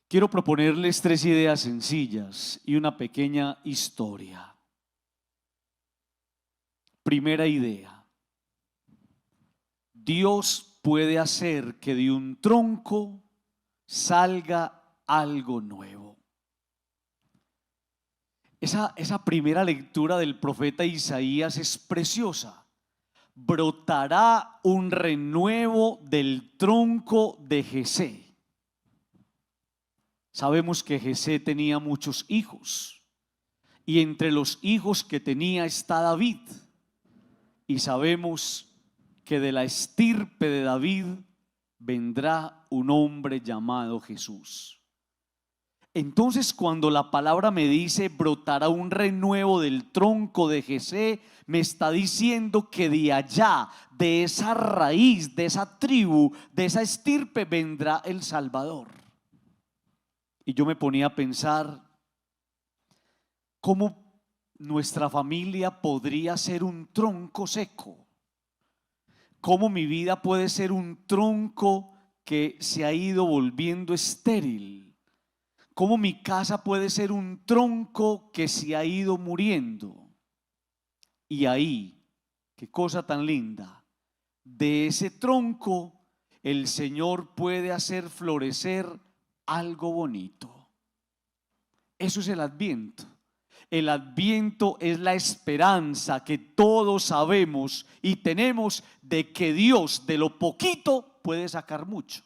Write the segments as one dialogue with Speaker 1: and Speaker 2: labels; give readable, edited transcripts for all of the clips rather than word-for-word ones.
Speaker 1: Quiero proponerles tres ideas sencillas y una pequeña historia. Primera idea: Dios puede hacer que de un tronco salga algo nuevo. Esa primera lectura del profeta Isaías es preciosa. Brotará un renuevo del tronco de Jesé. Sabemos que Jesé tenía muchos hijos, y entre los hijos que tenía está David, y sabemos que de la estirpe de David vendrá un hombre llamado Jesús. Entonces, cuando la palabra me dice brotará un renuevo del tronco de Jesé, me está diciendo que de allá, de esa raíz, de esa tribu, de esa estirpe vendrá el Salvador. Y yo me ponía a pensar cómo nuestra familia podría ser un tronco seco, cómo mi vida puede ser un tronco que se ha ido volviendo estéril, cómo mi casa puede ser un tronco que se ha ido muriendo. Y ahí, qué cosa tan linda, de ese tronco el Señor puede hacer florecer algo bonito. Eso es el Adviento. El Adviento es la esperanza que todos sabemos y tenemos de que Dios de lo poquito puede sacar mucho.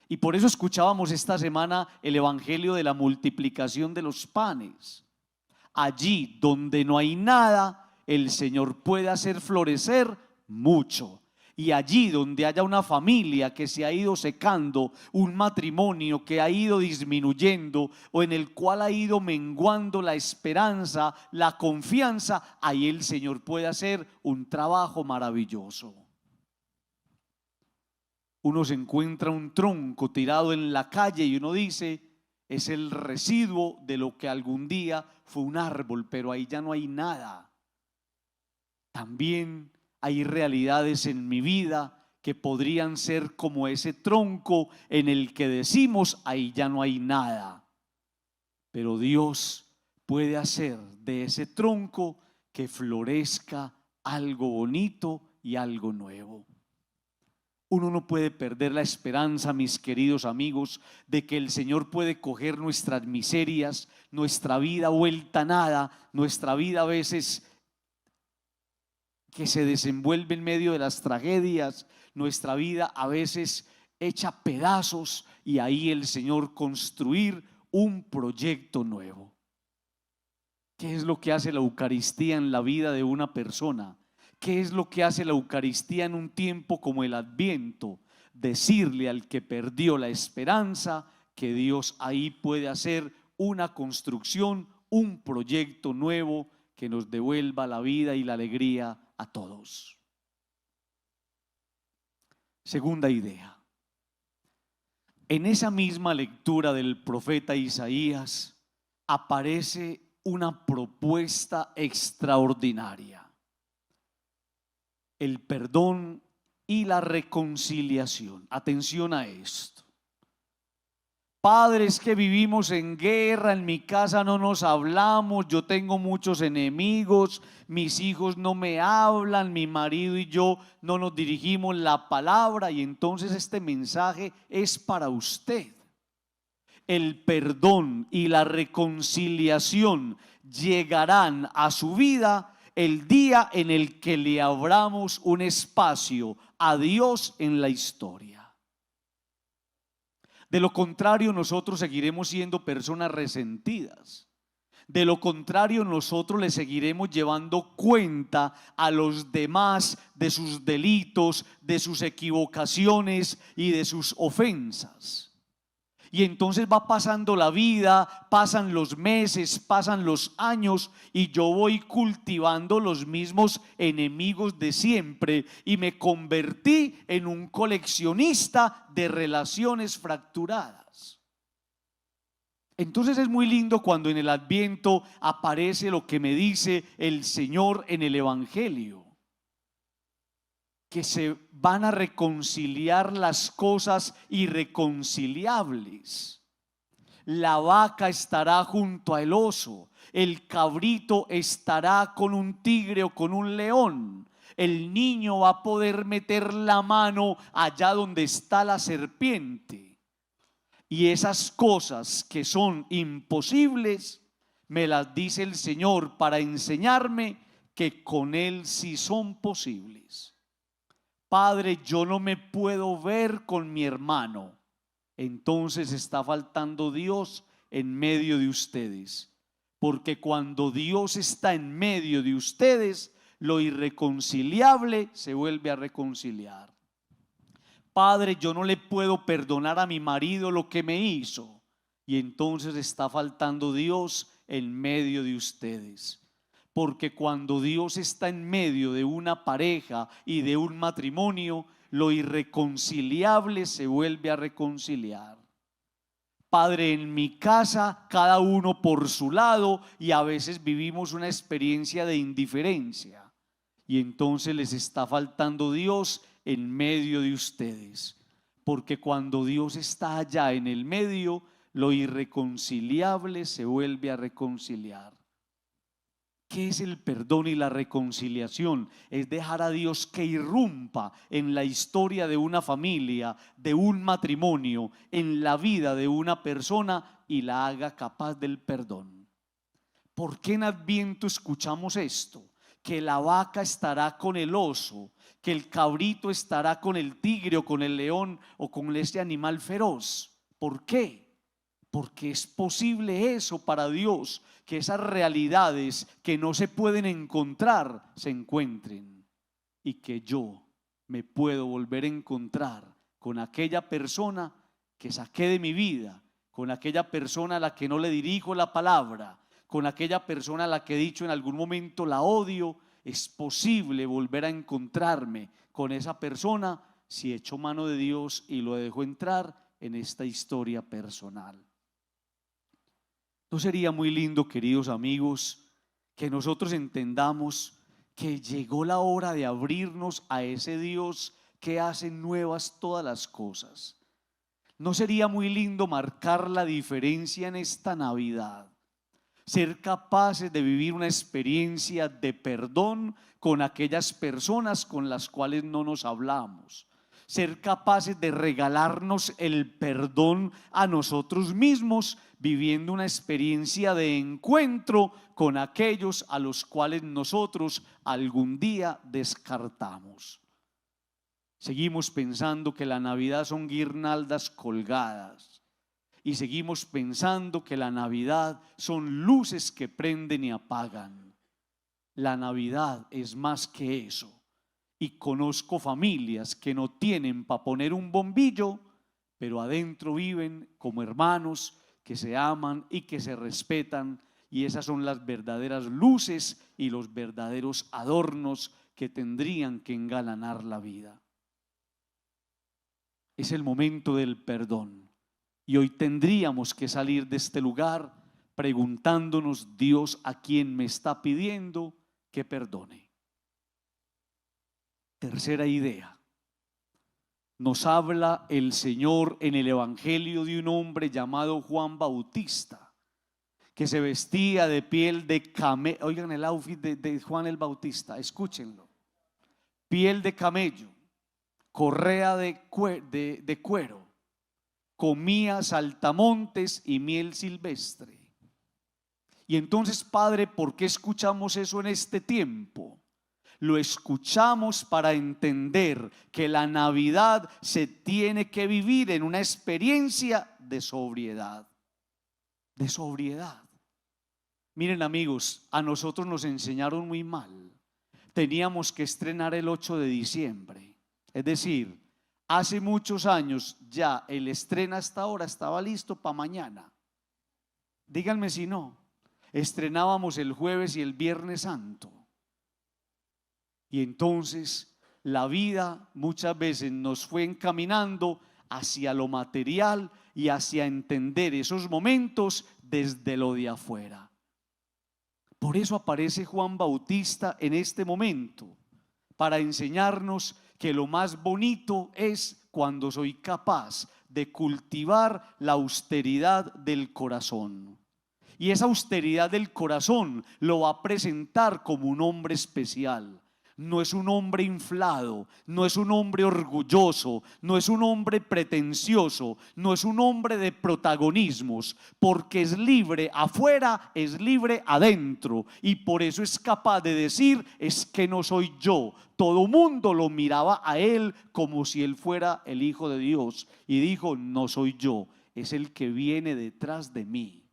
Speaker 1: Y por eso escuchábamos esta semana el evangelio de la multiplicación de los panes. Allí donde no hay nada, el Señor puede hacer florecer mucho. Y allí donde haya una familia que se ha ido secando, un matrimonio que ha ido disminuyendo o en el cual ha ido menguando la esperanza, la confianza, ahí el Señor puede hacer un trabajo maravilloso. Uno se encuentra un tronco tirado en la calle y uno dice, es el residuo de lo que algún día fue un árbol, pero ahí ya no hay nada. También hay realidades en mi vida que podrían ser como ese tronco en el que decimos, ahí ya no hay nada. Pero Dios puede hacer de ese tronco que florezca algo bonito y algo nuevo. Uno no puede perder la esperanza, mis queridos amigos, de que el Señor puede coger nuestras miserias, nuestra vida vuelta a nada, nuestra vida a veces que se desenvuelve en medio de las tragedias, nuestra vida a veces hecha pedazos, y ahí el Señor construir un proyecto nuevo. ¿Qué es lo que hace la Eucaristía en la vida de una persona? ¿Qué es lo que hace la Eucaristía en un tiempo como el Adviento? Decirle al que perdió la esperanza que Dios ahí puede hacer una construcción, un proyecto nuevo que nos devuelva la vida y la alegría a todos. Segunda idea. En esa misma lectura del profeta Isaías aparece una propuesta extraordinaria: el perdón y la reconciliación. Atención a esto. Padres, que vivimos en guerra, en mi casa no nos hablamos, yo tengo muchos enemigos, mis hijos no me hablan, mi marido y yo no nos dirigimos la palabra. Y entonces este mensaje es para usted. El perdón y la reconciliación llegarán a su vida el día en el que le abramos un espacio a Dios en la historia. De lo contrario, nosotros seguiremos siendo personas resentidas. De lo contrario, nosotros le seguiremos llevando cuenta a los demás de sus delitos, de sus equivocaciones y de sus ofensas. Y entonces va pasando la vida, pasan los meses, pasan los años, y yo voy cultivando los mismos enemigos de siempre, y me convertí en un coleccionista de relaciones fracturadas. Entonces es muy lindo cuando en el Adviento aparece lo que me dice el Señor en el Evangelio: que se van a reconciliar las cosas irreconciliables. La vaca estará junto al oso, el cabrito estará con un tigre o con un león. El niño va a poder meter la mano allá donde está la serpiente. Y esas cosas que son imposibles, me las dice el Señor para enseñarme que con Él sí son posibles. Padre, yo no me puedo ver con mi hermano. Entonces está faltando Dios en medio de ustedes. Porque cuando Dios está en medio de ustedes, lo irreconciliable se vuelve a reconciliar. Padre, yo no le puedo perdonar a mi marido lo que me hizo. Y entonces está faltando Dios en medio de ustedes. Porque cuando Dios está en medio de una pareja y de un matrimonio, lo irreconciliable se vuelve a reconciliar. Padre, en mi casa cada uno por su lado y a veces vivimos una experiencia de indiferencia. Y entonces les está faltando Dios en medio de ustedes. Porque cuando Dios está allá en el medio, lo irreconciliable se vuelve a reconciliar. ¿Qué es el perdón y la reconciliación? Es dejar a Dios que irrumpa en la historia de una familia, de un matrimonio, en la vida de una persona y la haga capaz del perdón. ¿Por qué en Adviento escuchamos esto? Que la vaca estará con el oso, que el cabrito estará con el tigre o con el león o con ese animal feroz. ¿Por qué? Porque es posible eso para Dios, que esas realidades que no se pueden encontrar se encuentren, y que yo me puedo volver a encontrar con aquella persona que saqué de mi vida, con aquella persona a la que no le dirijo la palabra, con aquella persona a la que he dicho en algún momento la odio. Es posible volver a encontrarme con esa persona si echo mano de Dios y lo dejo entrar en esta historia personal. ¿No sería muy lindo, queridos amigos, que nosotros entendamos que llegó la hora de abrirnos a ese Dios que hace nuevas todas las cosas? ¿No sería muy lindo marcar la diferencia en esta Navidad? Ser capaces de vivir una experiencia de perdón con aquellas personas con las cuales no nos hablamos. Ser capaces de regalarnos el perdón a nosotros mismos, viviendo una experiencia de encuentro con aquellos a los cuales nosotros algún día descartamos. Seguimos pensando que la Navidad son guirnaldas colgadas. Y seguimos pensando que la Navidad son luces que prenden y apagan. La Navidad es más que eso. Y conozco familias que no tienen para poner un bombillo, pero adentro viven como hermanos que se aman y que se respetan. Y esas son las verdaderas luces y los verdaderos adornos que tendrían que engalanar la vida. Es el momento del perdón. Y hoy tendríamos que salir de este lugar preguntándonos: Dios, ¿a quién me está pidiendo que perdone? Tercera idea. Nos habla el Señor en el Evangelio de un hombre llamado Juan Bautista, que se vestía de piel de camello. Oigan el outfit de Juan el Bautista, escúchenlo. Piel de camello, correa de cuero. Comía saltamontes y miel silvestre. Y entonces, Padre, ¿por qué escuchamos eso en este tiempo? Lo escuchamos para entender que la Navidad se tiene que vivir en una experiencia de sobriedad. De sobriedad. Miren, amigos, a nosotros nos enseñaron muy mal. Teníamos que estrenar el 8 de diciembre. Es decir, hace muchos años ya el estreno hasta ahora estaba listo para mañana. Díganme si no. Estrenábamos el jueves y el viernes santo. Y entonces la vida muchas veces nos fue encaminando hacia lo material y hacia entender esos momentos desde lo de afuera. Por eso aparece Juan Bautista en este momento, para enseñarnos que lo más bonito es cuando soy capaz de cultivar la austeridad del corazón. Y esa austeridad del corazón lo va a presentar como un hombre especial. No es un hombre inflado, no es un hombre orgulloso, no es un hombre pretencioso, no es un hombre de protagonismos, porque es libre afuera, es libre adentro, y por eso es capaz de decir: es que no soy yo. Todo mundo lo miraba a él como si él fuera el Hijo de Dios, y dijo: no soy yo, es el que viene detrás de mí.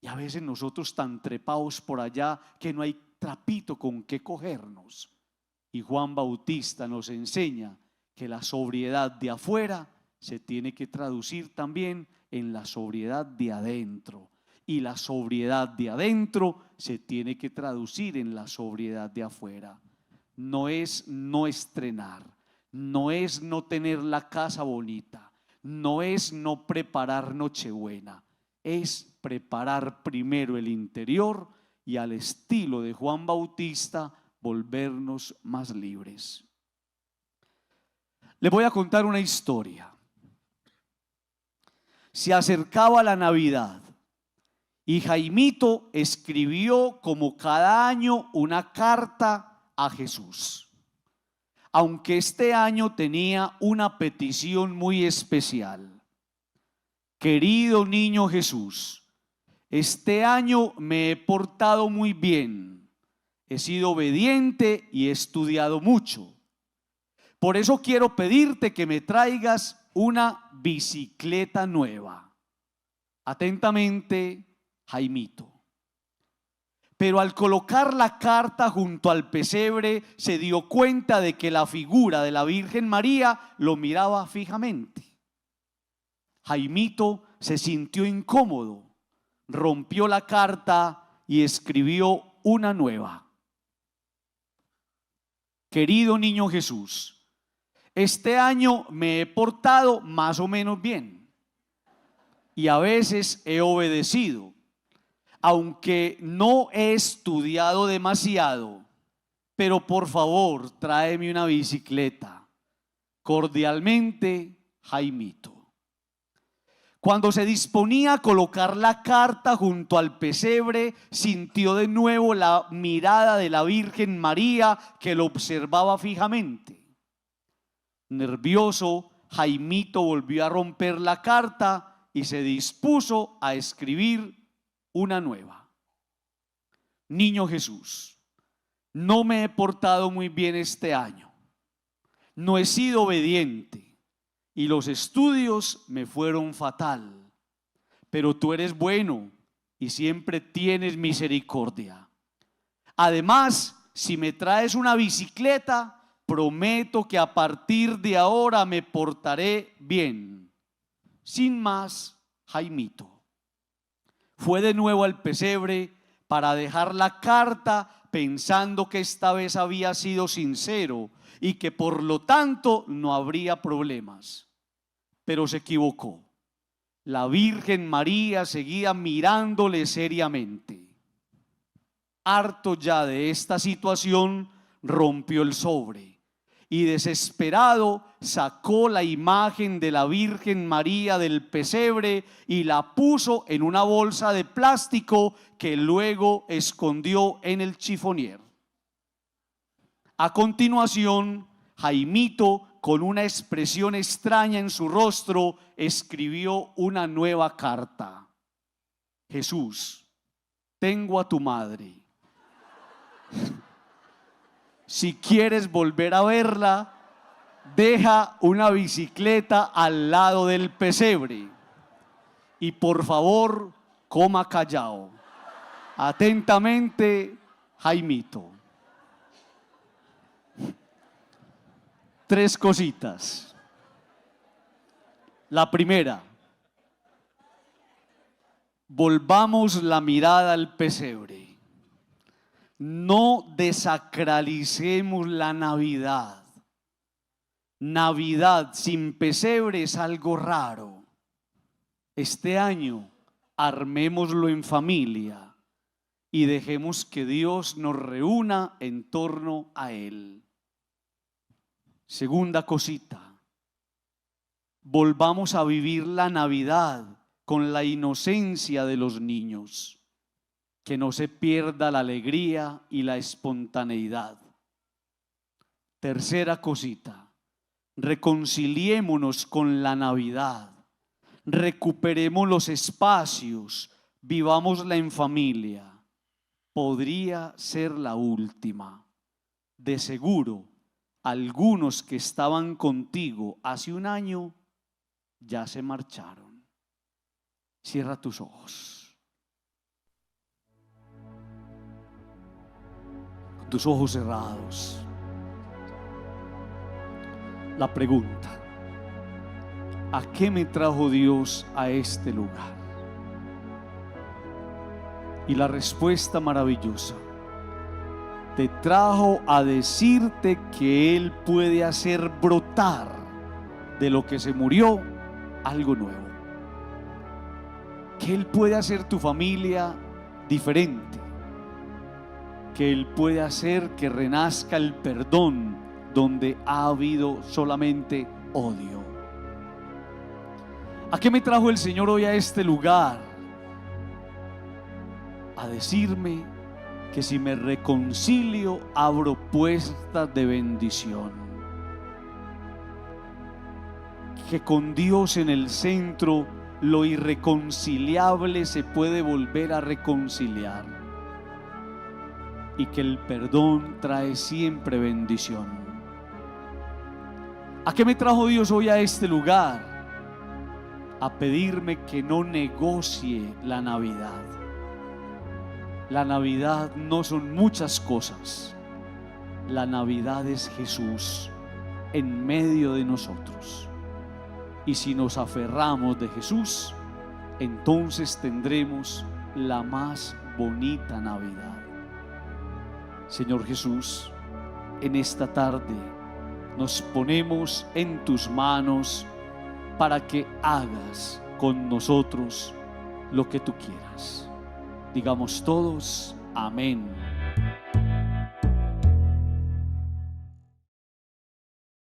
Speaker 1: Y a veces nosotros tan trepados por allá que no hay trapito con qué cogernos. Y Juan Bautista nos enseña que la sobriedad de afuera se tiene que traducir también en la sobriedad de adentro. Y la sobriedad de adentro se tiene que traducir en la sobriedad de afuera. No es no estrenar, no es no tener la casa bonita, no es no preparar Nochebuena, es preparar primero el interior y, al estilo de Juan Bautista, volvernos más libres. Les voy a contar una historia. Se acercaba la Navidad y Jaimito escribió, como cada año, una carta a Jesús. Aunque este año tenía una petición muy especial. Querido niño Jesús, este año me he portado muy bien, he sido obediente y he estudiado mucho. Por eso quiero pedirte que me traigas una bicicleta nueva. Atentamente, Jaimito. Pero al colocar la carta junto al pesebre, se dio cuenta de que la figura de la Virgen María lo miraba fijamente. Jaimito se sintió incómodo, rompió la carta y escribió una nueva. Querido niño Jesús, este año me he portado más o menos bien y a veces he obedecido, aunque no he estudiado demasiado, pero por favor tráeme una bicicleta. Cordialmente, Jaimito. Cuando se disponía a colocar la carta junto al pesebre, sintió de nuevo la mirada de la Virgen María, que lo observaba fijamente. Nervioso, Jaimito volvió a romper la carta y se dispuso a escribir una nueva. Niño Jesús, no me he portado muy bien este año. No he sido obediente y los estudios me fueron fatal. Pero tú eres bueno y siempre tienes misericordia. Además, si me traes una bicicleta, prometo que a partir de ahora me portaré bien. Sin más, Jaimito fue de nuevo al pesebre para dejar la carta, pensando que esta vez había sido sincero y que por lo tanto no habría problemas. Pero se equivocó. La Virgen María seguía mirándole seriamente. Harto ya de esta situación, rompió el sobre y, desesperado, sacó la imagen de la Virgen María del pesebre y la puso en una bolsa de plástico que luego escondió en el chifonier. A continuación, Jaimito, con una expresión extraña en su rostro, escribió una nueva carta. Jesús, tengo a tu madre. Si quieres volver a verla, deja una bicicleta al lado del pesebre. Y por favor, coma callao. Atentamente, Jaimito. 3 cositas. La primera, volvamos la mirada al pesebre. No desacralicemos la Navidad. Navidad sin pesebre es algo raro. Este año armémoslo en familia y dejemos que Dios nos reúna en torno a Él. Segunda cosita, volvamos a vivir la Navidad con la inocencia de los niños, que no se pierda la alegría y la espontaneidad. Tercera cosita, reconciliémonos con la Navidad, recuperemos los espacios, vivámosla en familia. Podría ser la última. De seguro, algunos que estaban contigo hace un año ya se marcharon. Cierra tus ojos. Con tus ojos cerrados. La pregunta: ¿a qué me trajo Dios a este lugar? Y la respuesta maravillosa: te trajo a decirte que Él puede hacer brotar de lo que se murió algo nuevo. Que Él puede hacer tu familia diferente. Que Él puede hacer que renazca el perdón donde ha habido solamente odio. ¿A qué me trajo el Señor hoy a este lugar? A decirme que si me reconcilio abro puertas de bendición, que con Dios en el centro lo irreconciliable se puede volver a reconciliar y que el perdón trae siempre bendición. ¿A qué me trajo Dios hoy a este lugar? A pedirme que no negocie la Navidad. La Navidad no son muchas cosas. La Navidad es Jesús en medio de nosotros. Y si nos aferramos de Jesús, entonces tendremos la más bonita Navidad. Señor Jesús, en esta tarde nos ponemos en tus manos para que hagas con nosotros lo que tú quieras. Digamos todos, amén.